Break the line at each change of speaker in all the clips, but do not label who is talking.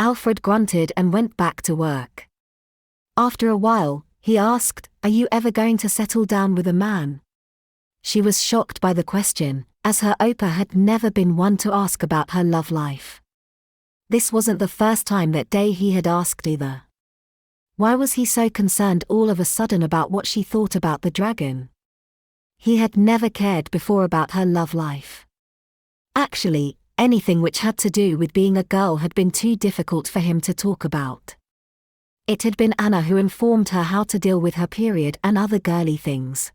Alfred grunted and went back to work. After a while, he asked, "Are you ever going to settle down with a man?" She was shocked by the question, as her Opa had never been one to ask about her love life. This wasn't the first time that day he had asked either. Why was he so concerned all of a sudden about what she thought about the dragon? He had never cared before about her love life. Actually, anything which had to do with being a girl had been too difficult for him to talk about. It had been Anna who informed her how to deal with her period and other girly things.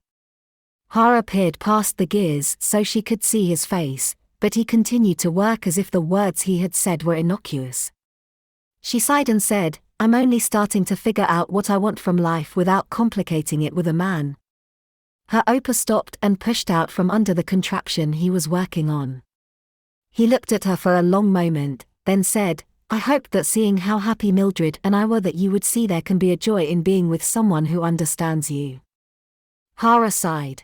Hara peered past the gears so she could see his face, but he continued to work as if the words he had said were innocuous. She sighed and said, "I'm only starting to figure out what I want from life without complicating it with a man." Her Opa stopped and pushed out from under the contraption he was working on. He looked at her for a long moment, then said, "I hoped that seeing how happy Mildred and I were that you would see there can be a joy in being with someone who understands you." Hara sighed.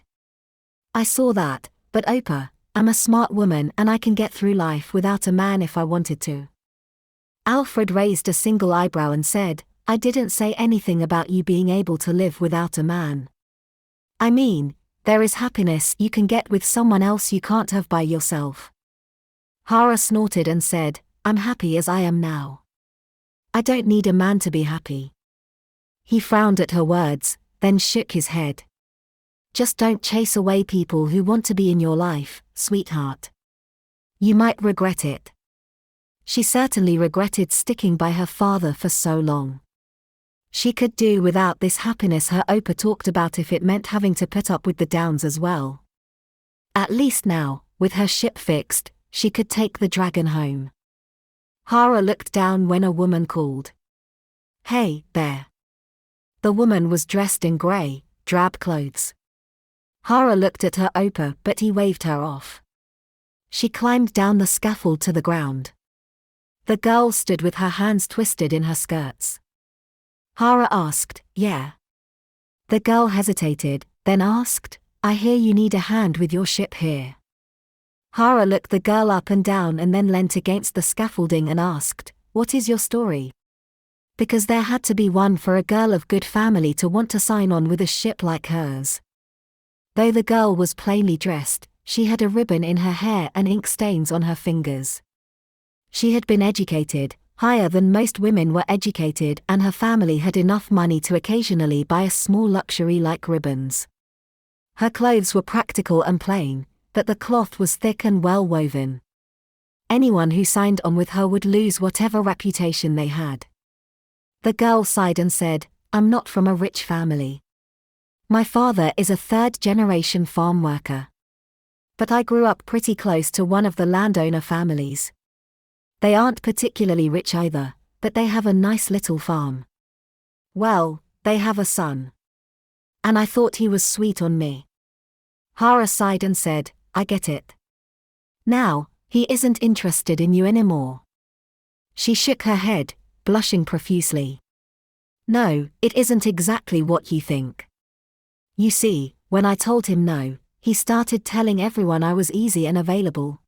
"I saw that, but Opa, I'm a smart woman and I can get through life without a man if I wanted to." Alfred raised a single eyebrow and said, "I didn't say anything about you being able to live without a man. I mean, there is happiness you can get with someone else you can't have by yourself." Hara snorted and said, "I'm happy as I am now. I don't need a man to be happy." He frowned at her words, then shook his head. "Just don't chase away people who want to be in your life, sweetheart. You might regret it." She certainly regretted sticking by her father for so long. She could do without this happiness her Opa talked about if it meant having to put up with the downs as well. At least now, with her ship fixed, she could take the dragon home. Hara looked down when a woman called, "Hey, there." The woman was dressed in grey, drab clothes. Hara looked at her Opa but he waved her off. She climbed down the scaffold to the ground. The girl stood with her hands twisted in her skirts. Hara asked, "Yeah?" The girl hesitated, then asked, "I hear you need a hand with your ship here." Hara looked the girl up and down and then leant against the scaffolding and asked, "What is your story?" Because there had to be one for a girl of good family to want to sign on with a ship like hers. Though the girl was plainly dressed, she had a ribbon in her hair and ink stains on her fingers. She had been educated, higher than most women were educated, and her family had enough money to occasionally buy a small luxury like ribbons. Her clothes were practical and plain, but the cloth was thick and well woven. Anyone who signed on with her would lose whatever reputation they had. The girl sighed and said, "I'm not from a rich family. My father is a third-generation farm worker. But I grew up pretty close to one of the landowner families. They aren't particularly rich either, but they have a nice little farm. Well, they have a son. And I thought he was sweet on me." Hara sighed and said, "I get it. Now, he isn't interested in you anymore." She shook her head, blushing profusely. "No, it isn't exactly what you think. You see, when I told him no, he started telling everyone I was easy and available.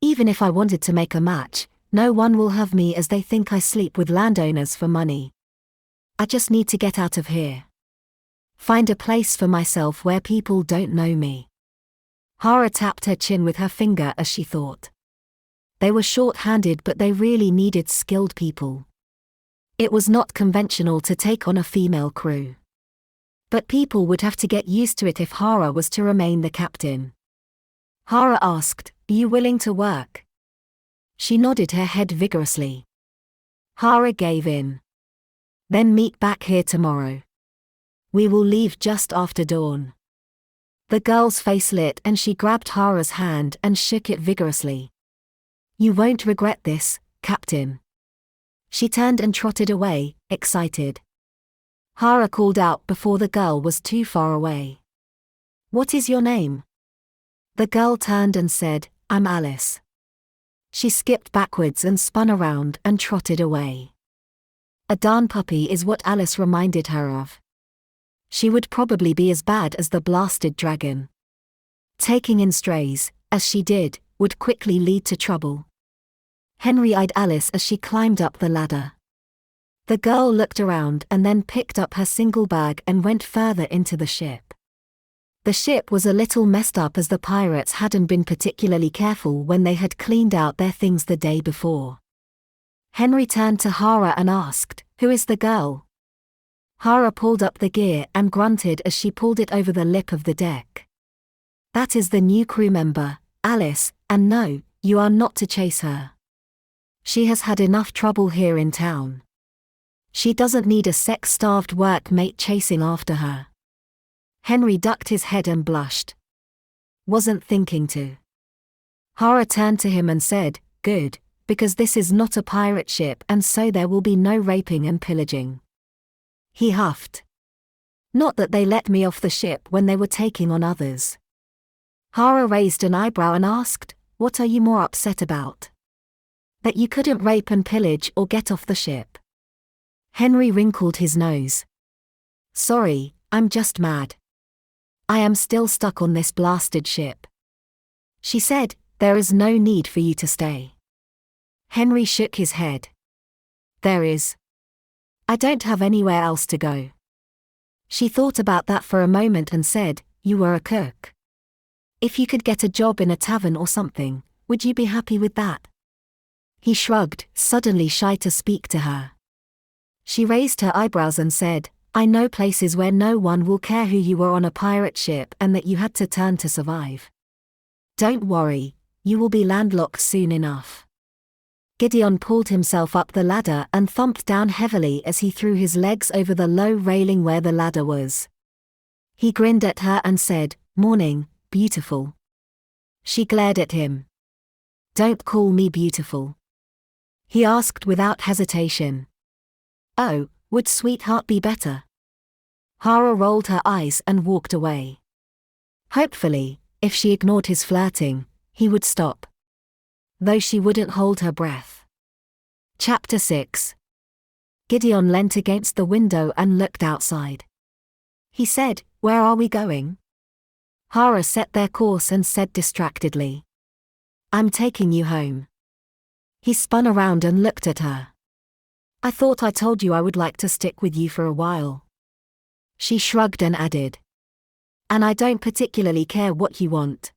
Even if I wanted to make a match, no one will have me as they think I sleep with landowners for money. I just need to get out of here. Find a place for myself where people don't know me." Hara tapped her chin with her finger as she thought. They were short-handed but they really needed skilled people. It was not conventional to take on a female crew. But people would have to get used to it if Hara was to remain the captain. Hara asked, "Are you willing to work?" She nodded her head vigorously. Hara gave in. "Then meet back here tomorrow. We will leave just after dawn." The girl's face lit and she grabbed Hara's hand and shook it vigorously. "You won't regret this, Captain." She turned and trotted away, excited. Hara called out before the girl was too far away. "What is your name?" The girl turned and said, "I'm Alice." She skipped backwards and spun around and trotted away. A darn puppy is what Alice reminded her of. She would probably be as bad as the blasted dragon. Taking in strays, as she did, would quickly lead to trouble. Henry eyed Alice as she climbed up the ladder. The girl looked around and then picked up her single bag and went further into the ship. The ship was a little messed up as the pirates hadn't been particularly careful when they had cleaned out their things the day before. Henry turned to Hara and asked, "Who is the girl?" Hara pulled up the gear and grunted as she pulled it over the lip of the deck. "That is the new crew member, Alice, and no, you are not to chase her. She has had enough trouble here in town. She doesn't need a sex-starved workmate chasing after her." Henry ducked his head and blushed. "Wasn't thinking to." Hara turned to him and said, "Good, because this is not a pirate ship and so there will be no raping and pillaging." He huffed. "Not that they let me off the ship when they were taking on others." Hara raised an eyebrow and asked, "What are you more upset about? That you couldn't rape and pillage or get off the ship?" Henry wrinkled his nose. "Sorry, I'm just mad. I am still stuck on this blasted ship." She said, "There is no need for you to stay." Henry shook his head. "There is. I don't have anywhere else to go." She thought about that for a moment and said, "You were a cook. If you could get a job in a tavern or something, would you be happy with that?" He shrugged, suddenly shy to speak to her. She raised her eyebrows and said, "I know places where no one will care who you were on a pirate ship and that you had to turn to survive. Don't worry, you will be landlocked soon enough." Gideon pulled himself up the ladder and thumped down heavily as he threw his legs over the low railing where the ladder was. He grinned at her and said, "Morning, beautiful." She glared at him. "Don't call me beautiful," he asked without hesitation. "Oh, would sweetheart be better?" Hara rolled her eyes and walked away. Hopefully, if she ignored his flirting, he would stop. Though she wouldn't hold her breath. Chapter 6. Gideon leant against the window and looked outside. He said, "Where are we going?" Hara set their course and said distractedly, "I'm taking you home." He spun around and looked at her. "I thought I told you I would like to stick with you for a while." She shrugged and added, "And I don't particularly care what you want."